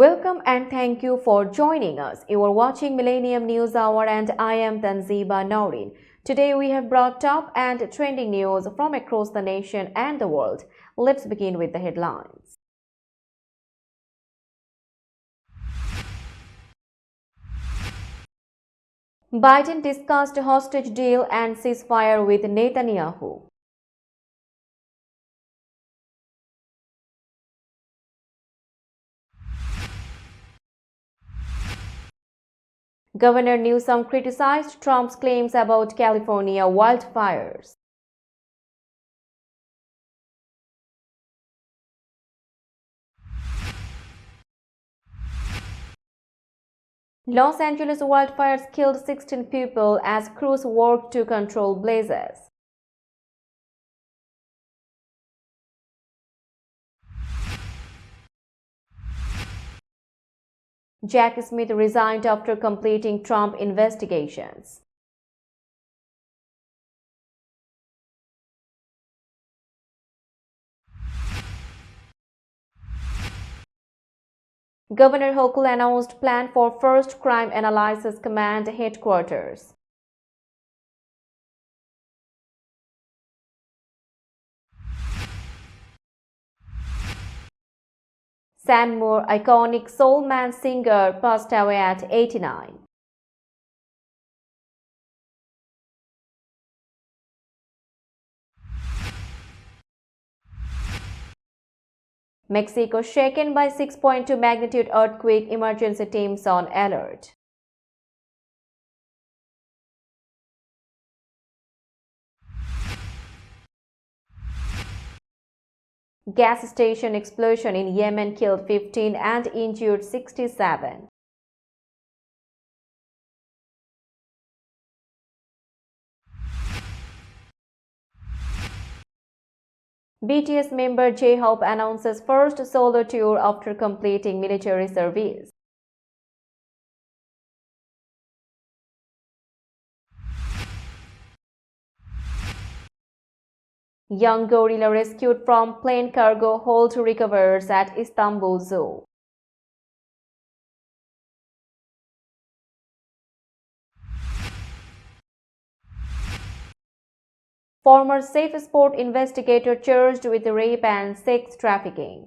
Welcome and thank you for joining us. You are watching Millennium News Hour and I am Tanziba Naurin. Today we have brought top and trending news from across the nation and the world. Let's begin with the headlines. Biden discussed hostage deal and ceasefire with Netanyahu. Governor Newsom criticized Trump's claims about California wildfires. Los Angeles wildfires killed 16 people as crews worked to control blazes. Jack Smith resigned after completing Trump investigations. Governor Hochul announced plan for first Crime Analysis Command headquarters. Sam Moore, iconic soul man singer, passed away at 89. Mexico shaken by 6.2 magnitude earthquake, emergency teams on alert. Gas station explosion in Yemen killed 15 and injured 67. BTS member J-Hope announces first solo tour after completing military service. Young gorilla rescued from plane cargo hold recovers at Istanbul Zoo. Former Safe Sport investigator charged with rape and sex trafficking.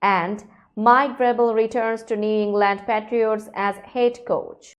And Mike Vrabel returns to New England Patriots as head coach.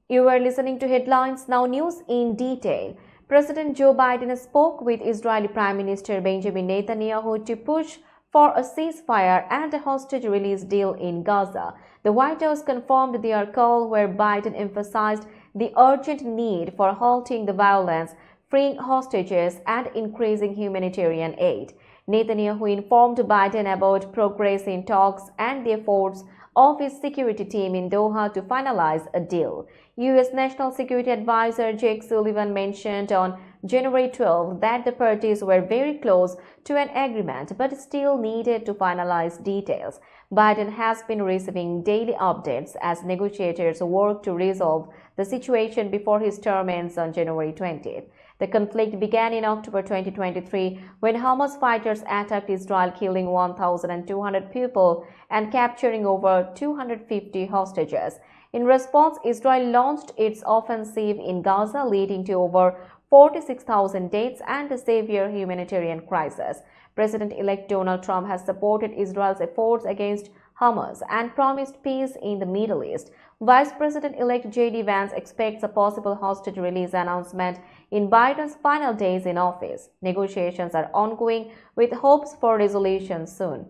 You are listening to Headlines Now News in detail. President Joe Biden spoke with Israeli Prime Minister Benjamin Netanyahu to push for a ceasefire and a hostage release deal in Gaza. The White House confirmed their call, where Biden emphasized the urgent need for halting the violence, freeing hostages, and increasing humanitarian aid. Netanyahu informed Biden about progress in talks and the efforts of his security team in Doha to finalize a deal. U.S. National Security Advisor Jake Sullivan mentioned on January 12 that the parties were very close to an agreement but still needed to finalize details. Biden has been receiving daily updates as negotiators work to resolve the situation before his term ends on January 20th. The conflict began in October 2023 when Hamas fighters attacked Israel, killing 1,200 people and capturing over 250 hostages. In response, Israel launched its offensive in Gaza, leading to over 46,000 deaths and a severe humanitarian crisis. President-elect Donald Trump has supported Israel's efforts against Hamas and promised peace in the Middle East. Vice President-elect J.D. Vance expects a possible hostage release announcement in Biden's final days in office. Negotiations are ongoing with hopes for resolution soon.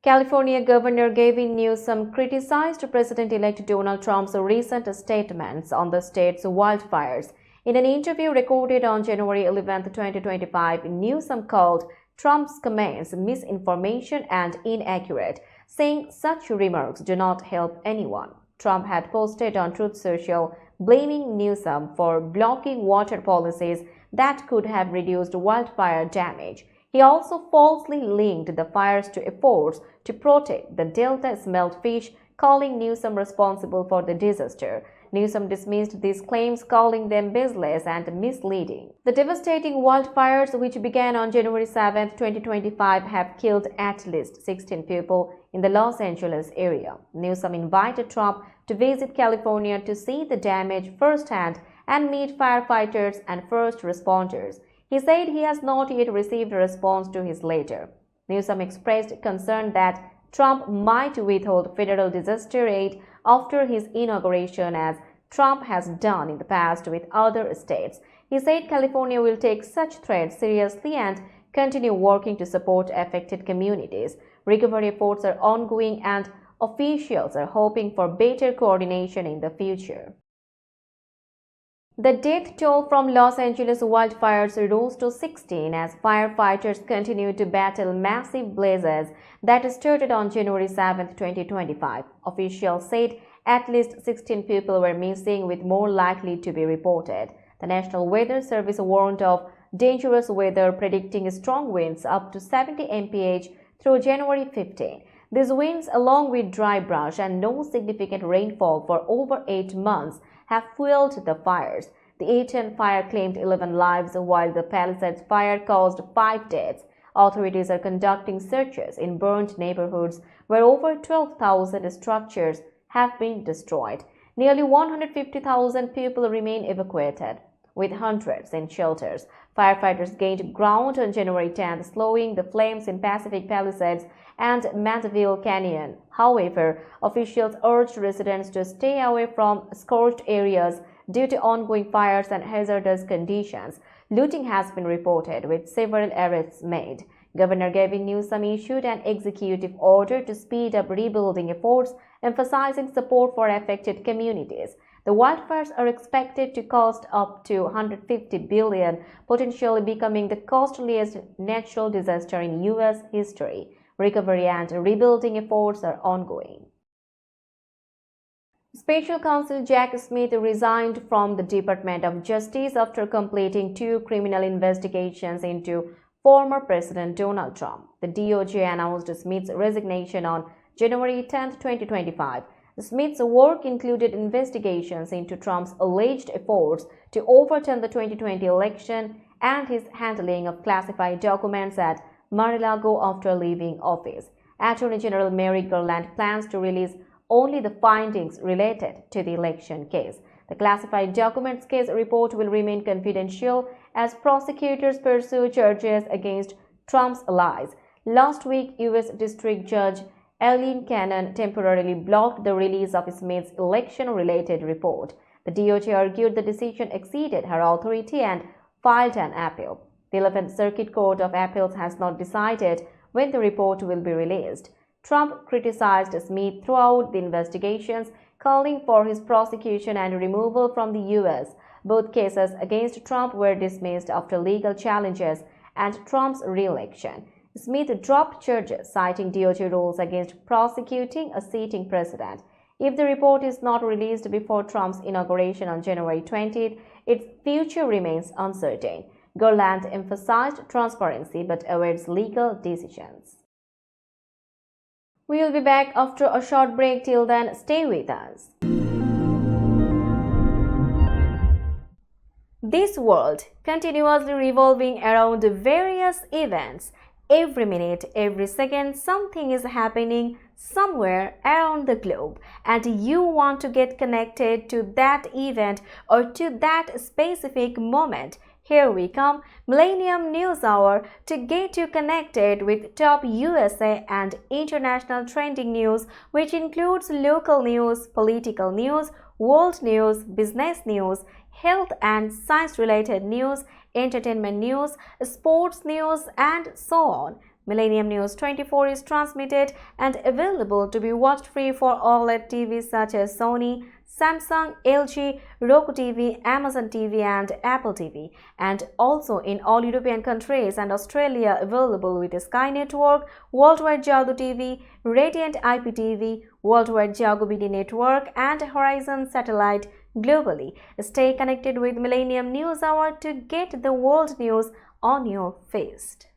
California Governor Gavin Newsom criticized President-elect Donald Trump's recent statements on the state's wildfires. In an interview recorded on January 11, 2025, Newsom called Trump's comments misinformation and inaccurate, saying such remarks do not help anyone. Trump had posted on Truth Social blaming Newsom for blocking water policies that could have reduced wildfire damage. He also falsely linked the fires to efforts to protect the Delta smelt fish, calling Newsom responsible for the disaster. Newsom dismissed these claims, calling them baseless and misleading. The devastating wildfires, which began on January 7, 2025, have killed at least 16 people in the Los Angeles area. Newsom invited Trump to visit California to see the damage firsthand and meet firefighters and first responders. He said he has not yet received a response to his letter. Newsom expressed concern that Trump might withhold federal disaster aid after his inauguration, as Trump has done in the past with other states. He said California will take such threats seriously and continue working to support affected communities. Recovery efforts are ongoing and officials are hoping for better coordination in the future. The death toll from Los Angeles wildfires rose to 16 as firefighters continue to battle massive blazes that started on January 7, 2025. Officials said at least 16 people were missing, with more likely to be reported. The National Weather Service warned of dangerous weather, predicting strong winds up to 70 mph through January 15. These winds, along with dry brush and no significant rainfall for over 8 months, have fueled the fires. The A10 fire claimed 11 lives, while the Palisades fire caused 5 deaths. Authorities are conducting searches in burned neighborhoods where over 12,000 structures have been destroyed. Nearly 150,000 people remain evacuated, with hundreds in shelters. Firefighters gained ground on January 10th, slowing the flames in Pacific Palisades and Mandeville Canyon. However, officials urged residents to stay away from scorched areas due to ongoing fires and hazardous conditions. Looting has been reported, with several arrests made. Governor Gavin Newsom issued an executive order to speed up rebuilding efforts, emphasizing support for affected communities. The wildfires are expected to cost up to $150 billion, potentially becoming the costliest natural disaster in U.S. history. Recovery and rebuilding efforts are ongoing. Special Counsel Jack Smith resigned from the Department of Justice after completing 2 criminal investigations into former President Donald Trump. The DOJ announced Smith's resignation on January 10, 2025. Smith's work included investigations into Trump's alleged efforts to overturn the 2020 election and his handling of classified documents at Mar-a-Lago after leaving office. Attorney General Merrick Garland plans to release only the findings related to the election case. The classified documents case report will remain confidential as prosecutors pursue charges against Trump's allies. Last week, U.S. District Judge Aileen Cannon temporarily blocked the release of Smith's election-related report. The DOJ argued the decision exceeded her authority and filed an appeal. The 11th Circuit Court of Appeals has not decided when the report will be released. Trump criticized Smith throughout the investigations, calling for his prosecution and removal from the U.S. Both cases against Trump were dismissed after legal challenges and Trump's re-election. Smith dropped charges, citing DOJ rules against prosecuting a sitting president. If the report is not released before Trump's inauguration on January 20th, its future remains uncertain. Garland emphasized transparency but awaits legal decisions. We will be back after a short break. Till then, stay with us. This world continuously revolving around various events. Every minute, every second, something is happening somewhere around the globe, and you want to get connected to that event or to that specific moment. Here we come, Millennium News Hour, to get you connected with top USA and international trending news, which includes local news, political news, world news, business news, health and science-related news, entertainment news, sports news, and so on. Millennium News 24 is transmitted and available to be watched free for OLED TVs such as Sony, Samsung, LG, Roku TV, Amazon TV, and Apple TV, and also in all European countries and Australia available with Sky Network, Worldwide Jago TV, Radiant IPTV, Worldwide Jago BD Network, and Horizon Satellite globally. Stay connected with Millennium News Hour to get the world news on your fist.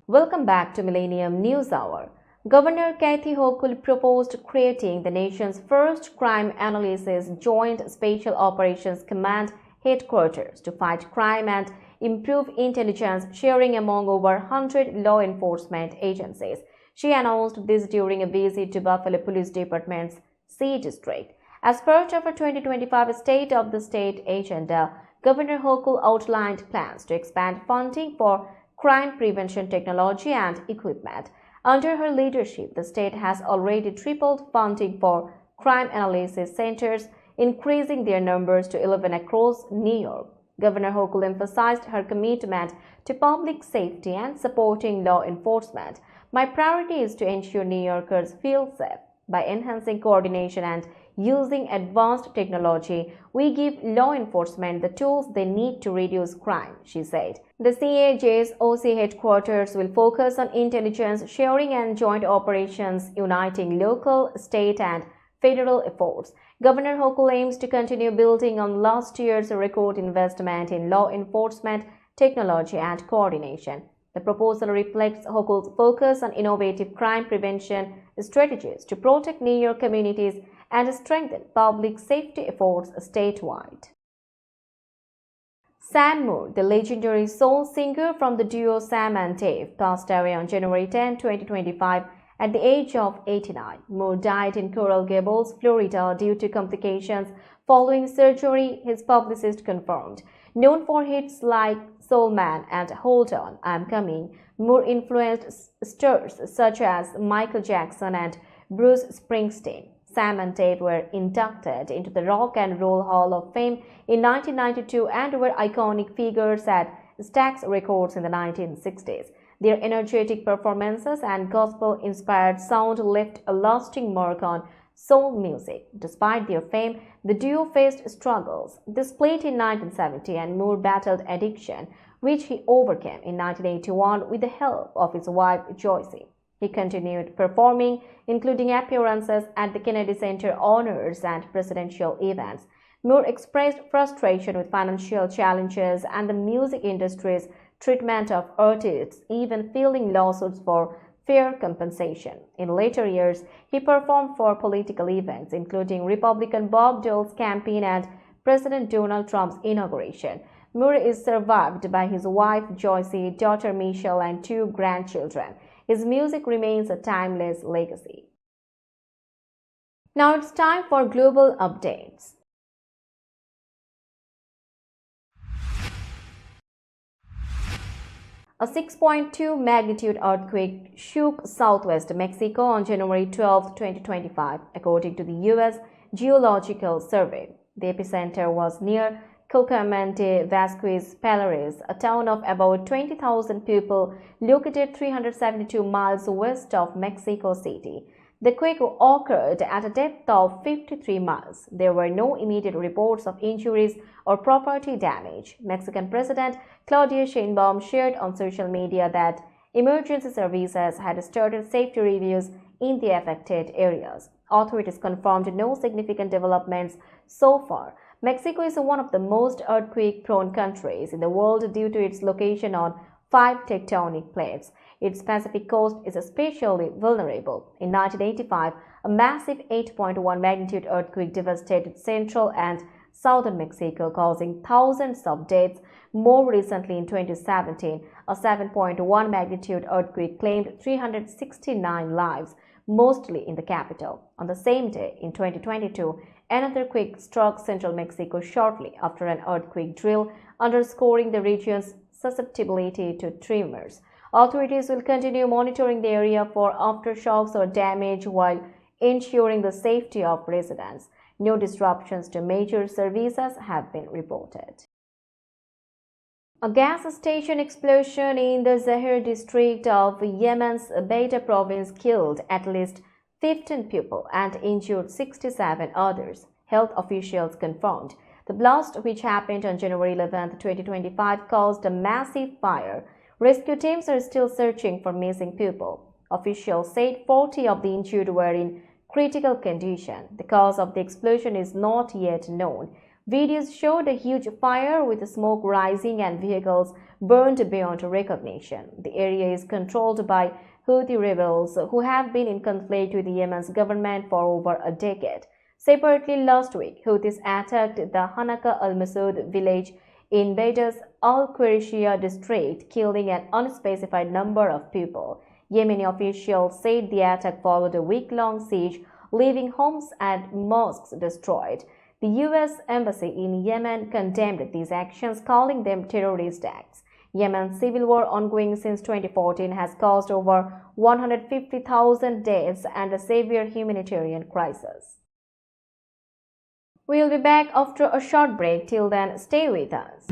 Welcome back to Millennium News Hour. Governor Kathy Hochul proposed creating the nation's first crime analysis joint special operations command headquarters to fight crime and improve intelligence sharing among over 100 law enforcement agencies. She announced this during a visit to Buffalo Police Department's C District. As part of her 2025 State of the State agenda, Governor Hochul outlined plans to expand funding for crime prevention technology and equipment. Under her leadership, the state has already tripled funding for crime analysis centers, increasing their numbers to 11 across New York. Governor Hochul emphasized her commitment to public safety and supporting law enforcement. My priority is to ensure New Yorkers feel safe. By enhancing coordination and using advanced technology, we give law enforcement the tools they need to reduce crime, she said. The CAJ's OC headquarters will focus on intelligence sharing and joint operations, uniting local, state, and federal efforts. Governor Hochul aims to continue building on last year's record investment in law enforcement, technology, and coordination. The proposal reflects Hochul's focus on innovative crime prevention strategies to protect New York communities and strengthen public safety efforts statewide. Sam Moore, the legendary soul singer from the duo Sam and Dave, passed away on January 10, 2025 at the age of 89. Moore died in Coral Gables, Florida due to complications following surgery, his publicist confirmed. Known for hits like Soul Man and Hold On, I'm Coming, Moore influenced stars such as Michael Jackson and Bruce Springsteen. Sam and Dave were inducted into the Rock and Roll Hall of Fame in 1992 and were iconic figures at Stax Records in the 1960s. Their energetic performances and gospel-inspired sound left a lasting mark on soul music. Despite their fame, the duo faced struggles. They split in 1970 and Moore battled addiction, which he overcame in 1981 with the help of his wife Joycey. He continued performing, including appearances at the Kennedy Center honors and presidential events. Moore expressed frustration with financial challenges and the music industry's treatment of artists, even filing lawsuits for fair compensation. In later years, he performed for political events, including Republican Bob Dole's campaign and President Donald Trump's inauguration. Moore is survived by his wife Joycey, daughter Michelle, and 2 grandchildren. His music remains a timeless legacy. Now it's time for global updates. A 6.2 magnitude earthquake shook southwest Mexico on January 12, 2025, according to the U.S. Geological Survey. The epicenter was near Cucamonte de Vasquez Palares, a town of about 20,000 people located 372 miles west of Mexico City. The quake occurred at a depth of 53 miles. There were no immediate reports of injuries or property damage. Mexican President Claudia Sheinbaum shared on social media that emergency services had started safety reviews in the affected areas. Authorities confirmed no significant developments so far. Mexico is one of the most earthquake-prone countries in the world due to its location on 5 tectonic plates. Its Pacific coast is especially vulnerable. In 1985, a massive 8.1 magnitude earthquake devastated central and southern Mexico, causing thousands of deaths. More recently, in 2017, a 7.1 magnitude earthquake claimed 369 lives, mostly in the capital. On the same day, in 2022, another quake struck central Mexico shortly after an earthquake drill, underscoring the region's susceptibility to tremors. Authorities will continue monitoring the area for aftershocks or damage while ensuring the safety of residents. No disruptions to major services have been reported. A gas station explosion in the Zaher district of Yemen's Beida province killed at least 15 people and injured 67 others, health officials confirmed. The blast, which happened on January 11, 2025, caused a massive fire. Rescue teams are still searching for missing people. Officials said 40 of the injured were in critical condition. The cause of the explosion is not yet known. Videos showed a huge fire with smoke rising and vehicles burned beyond recognition. The area is controlled by Houthi rebels who have been in conflict with Yemen's government for over a decade. Separately, last week, Houthis attacked the Hanaka al-Masoud village in Baida's al-Qurayshiyah district, killing an unspecified number of people. Yemeni officials said the attack followed a week-long siege, leaving homes and mosques destroyed. The U.S. Embassy in Yemen condemned these actions, calling them terrorist acts. Yemen's civil war, ongoing since 2014, has caused over 150,000 deaths and a severe humanitarian crisis. We'll be back after a short break. Till then, stay with us.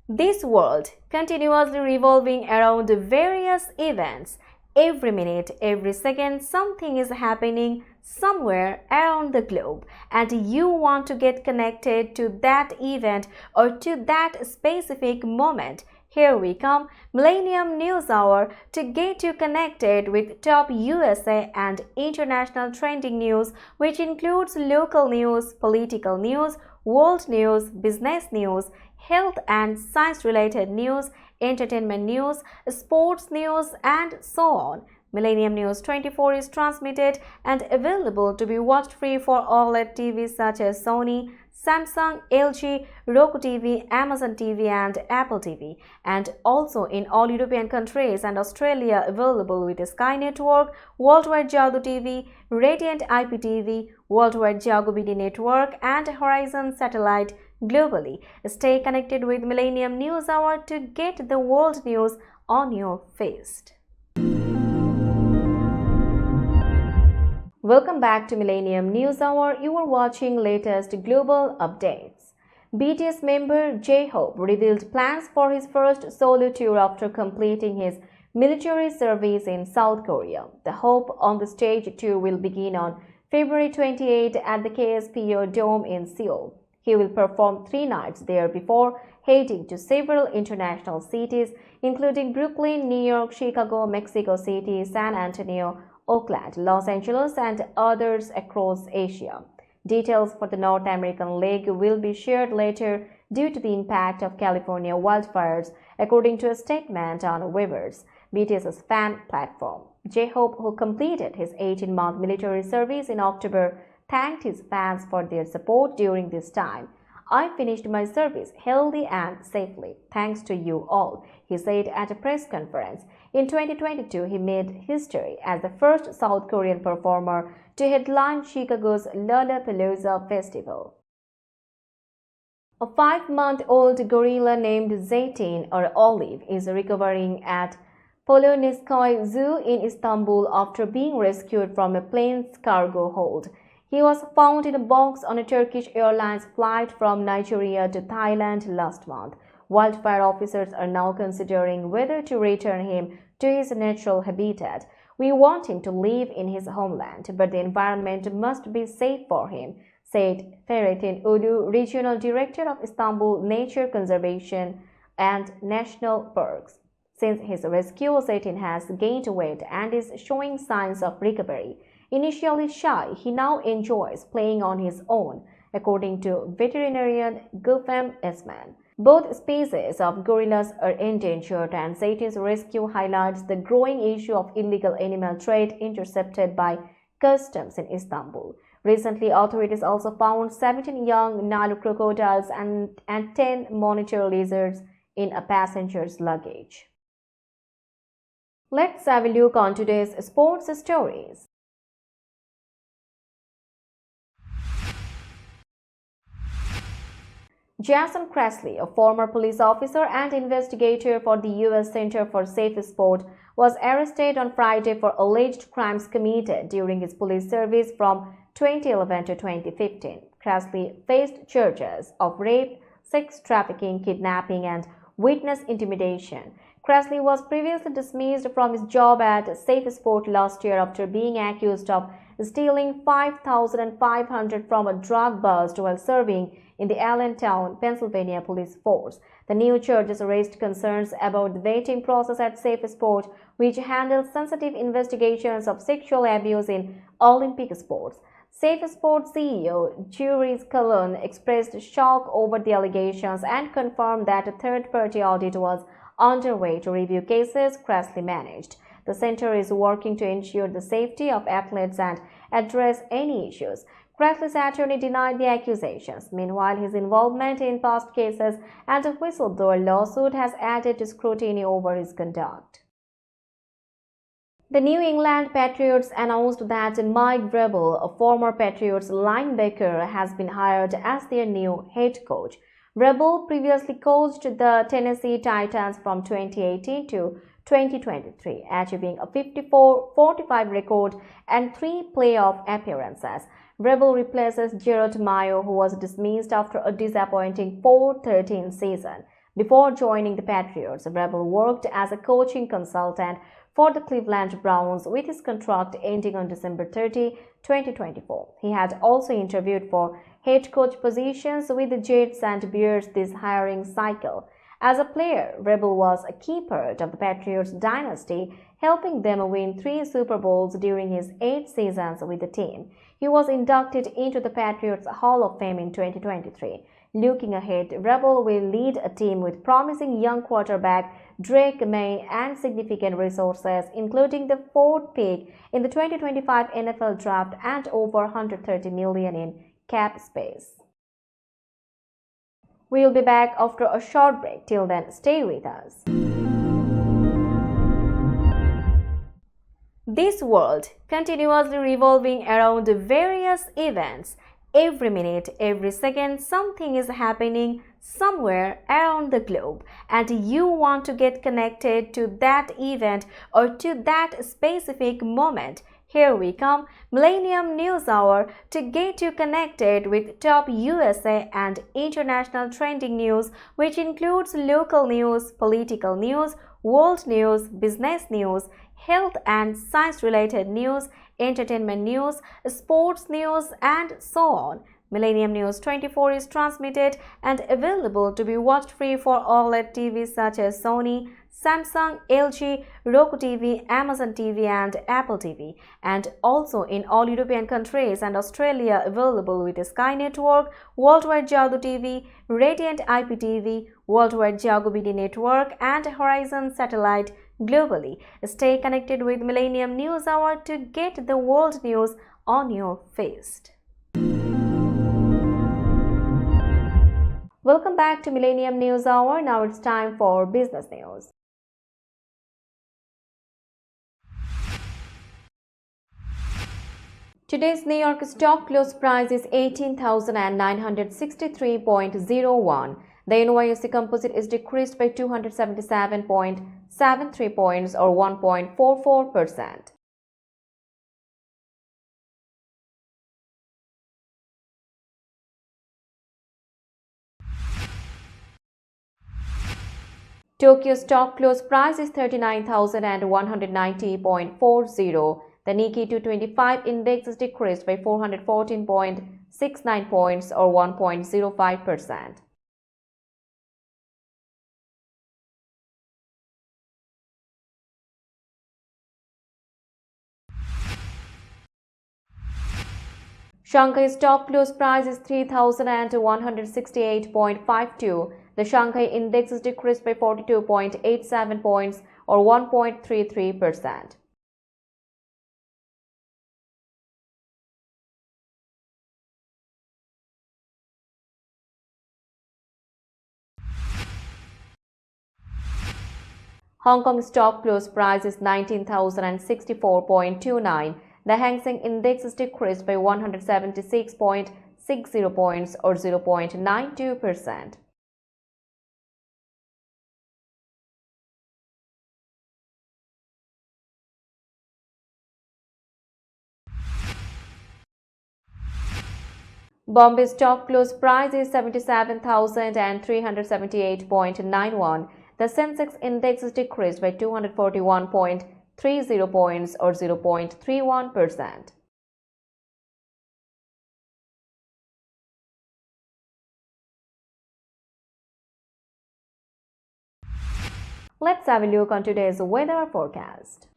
This world continuously revolving around various events. Every minute, every second, something is happening somewhere around the globe, and you want to get connected to that event or to that specific moment. Here we come, Millennium News Hour, to get you connected with top USA and international trending news, which includes local news, political news, world news, business news, health and science-related news, entertainment news, sports news, and so on. Millennium News 24 is transmitted and available to be watched free for OLED TVs such as Sony, Samsung, LG, Roku TV, Amazon TV, and Apple TV, and also in all European countries and Australia available with Sky Network, Worldwide Jago TV, Radiant IPTV, Worldwide Jago BD Network, and Horizon Satellite globally. Stay connected with Millennium News Hour to get the world news on your fist. Welcome back to Millennium News Hour. You are watching latest global updates. BTS member J-Hope revealed plans for his first solo tour after completing his military service in South Korea. The Hope on the Stage tour will begin on February 28 at the KSPO Dome in Seoul. He will perform 3 nights there before heading to several international cities, including Brooklyn, New York, Chicago, Mexico City, San Antonio, Oakland, Los Angeles, and others across Asia. Details for the North American leg will be shared later due to the impact of California wildfires, according to a statement on Weverse, BTS's fan platform. J-Hope, who completed his 18-month military service in October, thanked his fans for their support during this time. "I finished my service healthy and safely, thanks to you all," he said at a press conference. In 2022, he made history as the first South Korean performer to headline Chicago's Lollapalooza festival. A 5-month-old gorilla named Zeytin, or Olive, is recovering at Polonezköy Zoo in Istanbul after being rescued from a plane's cargo hold. He was found in a box on a Turkish Airlines flight from Nigeria to Thailand last month. Wildfire officers are now considering whether to return him to his natural habitat. "We want him to live in his homeland, but the environment must be safe for him," said Fahrettin Ulu, Regional Director of Istanbul Nature Conservation and National Parks. Since his rescue, Zeytin has gained weight and is showing signs of recovery. Initially shy, he now enjoys playing on his own, according to veterinarian Gulfem Esman. Both species of gorillas are endangered, and Zeytin's rescue highlights the growing issue of illegal animal trade intercepted by customs in Istanbul. Recently, authorities also found 17 young Nile crocodiles and 10 monitor lizards in a passenger's luggage. Let's have a look on today's sports stories. Jason Cressly, a former police officer and investigator for the U.S. Center for Safe Sport, was arrested on Friday for alleged crimes committed during his police service from 2011 to 2015. Cressly faced charges of rape, sex trafficking, kidnapping, and witness intimidation. Cressly was previously dismissed from his job at Safe Sport last year after being accused of stealing $5,500 from a drug bust while serving in the Allentown, Pennsylvania police force. The new charges raised concerns about the vetting process at Safe Sport, which handles sensitive investigations of sexual abuse in Olympic sports. Safe Sports CEO Juris Kalun expressed shock over the allegations and confirmed that a third-party audit was underway to review cases Cressly managed. The center is working to ensure the safety of athletes and address any issues. Cressly's attorney denied the accusations. Meanwhile, his involvement in past cases and a whistleblower lawsuit has added to scrutiny over his conduct. The New England Patriots announced that Mike Vrabel, a former Patriots linebacker, has been hired as their new head coach. Vrabel previously coached the Tennessee Titans from 2018 to 2023, achieving a 54-45 record and 3 playoff appearances. Vrabel replaces Gerard Mayo, who was dismissed after a disappointing 4-13 season. Before joining the Patriots, Vrabel worked as a coaching consultant for the Cleveland Browns, with his contract ending on December 30, 2024. He had also interviewed for head coach positions with the Jets and Bears this hiring cycle. As a player, Vrabel was a key part of the Patriots dynasty, helping them win 3 Super Bowls during his 8 seasons with the team. He was inducted into the Patriots Hall of Fame in 2023. Looking ahead, Vrabel will lead a team with promising young quarterback Drake May and significant resources, including the 4th pick in the 2025 NFL Draft and over $130 million in cap space. We'll be back after a short break. Till then, stay with us. This world continuously revolving around various events. Every minute, every second, something is happening somewhere around the globe, and you want to get connected to that event or to that specific moment. Here we come, Millennium News Hour, to get you connected with top USA and international trending news, which includes local news, political news, world news, business news, health and science-related news, entertainment news, sports news, and so on. Millennium News 24 is transmitted and available to be watched free for OLED TVs such as Sony, Samsung, LG, Roku TV, Amazon TV, and Apple TV, and also in all European countries and Australia available with Sky Network, Worldwide Jago TV, Radiant IPTV, Worldwide Jago BD Network, and Horizon Satellite globally. Stay connected with Millennium News Hour to get the world news on your fist. Welcome back to Millennium News Hour. Now it's time for business news. Today's New York stock close price is 18,963.01. The NYSE Composite is decreased by 277.73 points or 1.44%. Tokyo stock close price is 39,190.40. The Nikkei 225 index is decreased by 414.69 points or 1.05%. Shanghai stock close price is 3,168.52. The Shanghai index is decreased by 42.87 points or 1.33%. Hong Kong stock close price is 19,064.29. The Hang Seng Index is decreased by 176.60 points or 0.92%. Bombay stock close price is 77,378.91. The Sensex Index is decreased by 241.30 points or 0.31%. Let's have a look on today's weather forecast.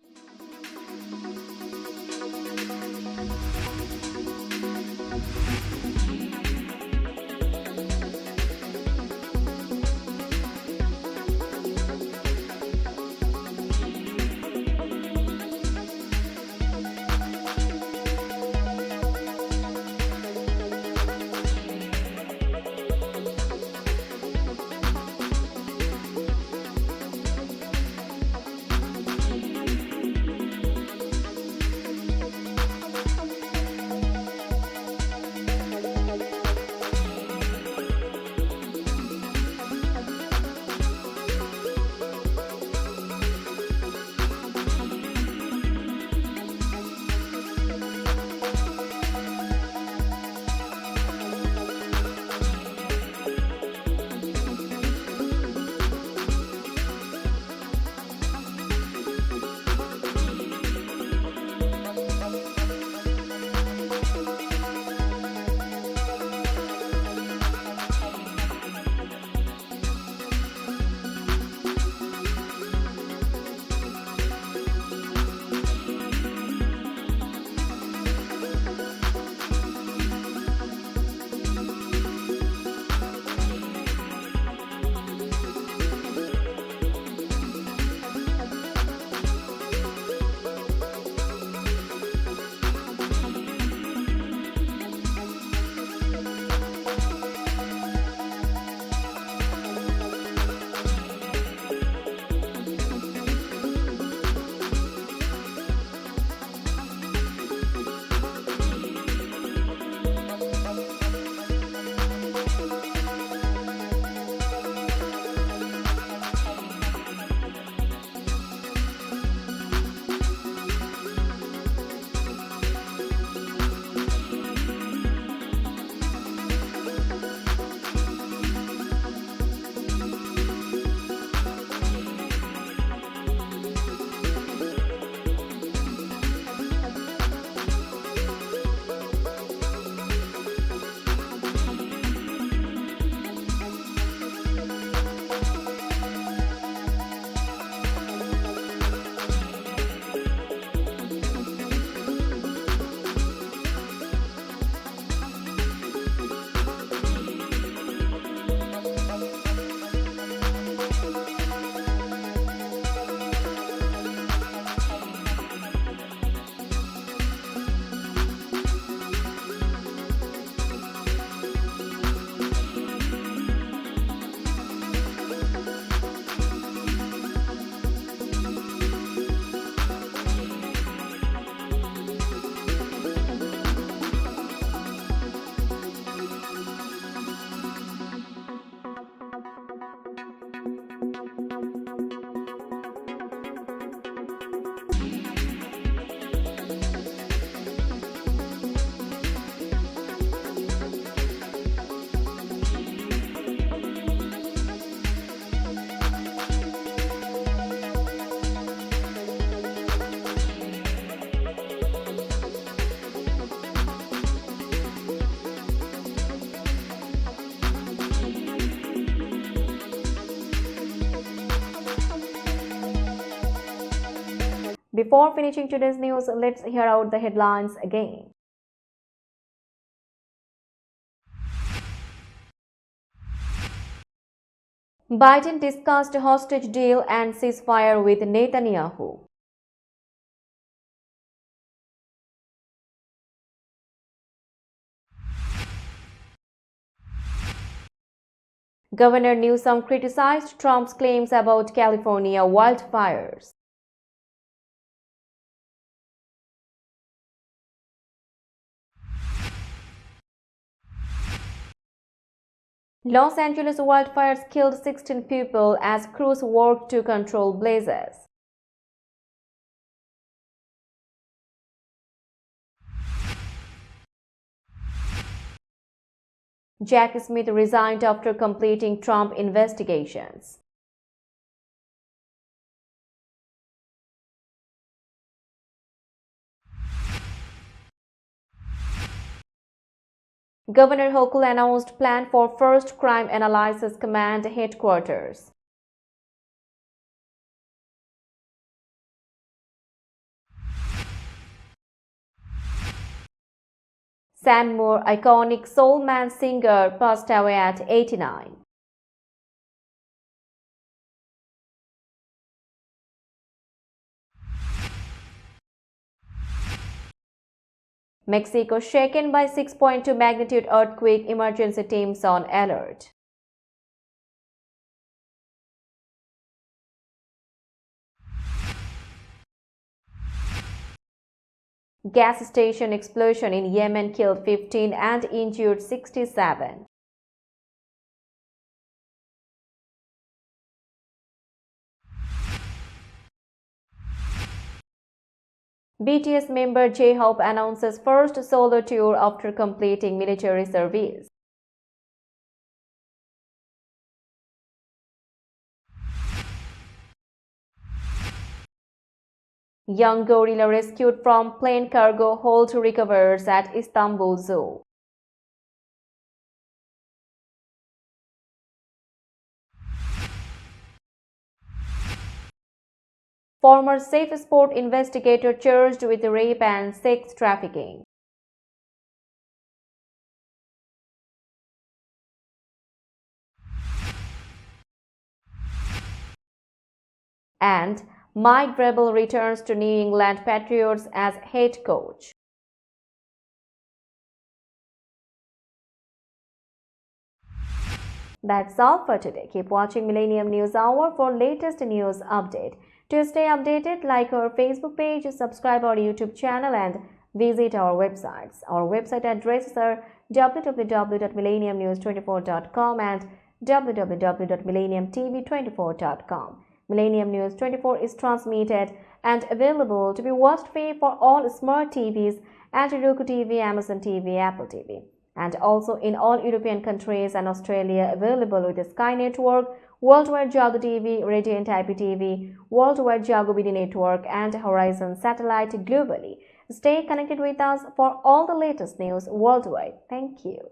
Before finishing today's news, let's hear out the headlines again. Biden discussed hostage deal and ceasefire with Netanyahu. Governor Newsom criticized Trump's claims about California wildfires. Los Angeles wildfires killed 16 people as crews worked to control blazes. Jack Smith resigned after completing Trump investigations. Governor Hochul announced plan for first Crime Analysis Command headquarters. Sam Moore, iconic soul man singer, passed away at 89. Mexico shaken by 6.2 magnitude earthquake, emergency teams on alert. Gas station explosion in Yemen killed 15 and injured 67. BTS member J-Hope announces first solo tour after completing military service. Young gorilla rescued from plane cargo hold recovers at Istanbul Zoo. Former Safe Sport investigator charged with rape and sex trafficking. And Mike Vrabel returns to New England Patriots as head coach. That's all for today. Keep watching Millennium News Hour for latest news update. To stay updated, like our Facebook page, subscribe our YouTube channel and visit our websites. Our website addresses are www.millenniumnews24.com and www.millenniumtv24.com. Millennium News 24 is transmitted and available to be watched free for all smart TVs and Roku TV, Amazon TV, Apple TV, and also in all European countries and Australia, available with the Sky Network, Worldwide Jago TV, Radiant IPTV, Worldwide Jago BD Network, and Horizon Satellite globally. Stay connected with us for all the latest news worldwide. Thank you.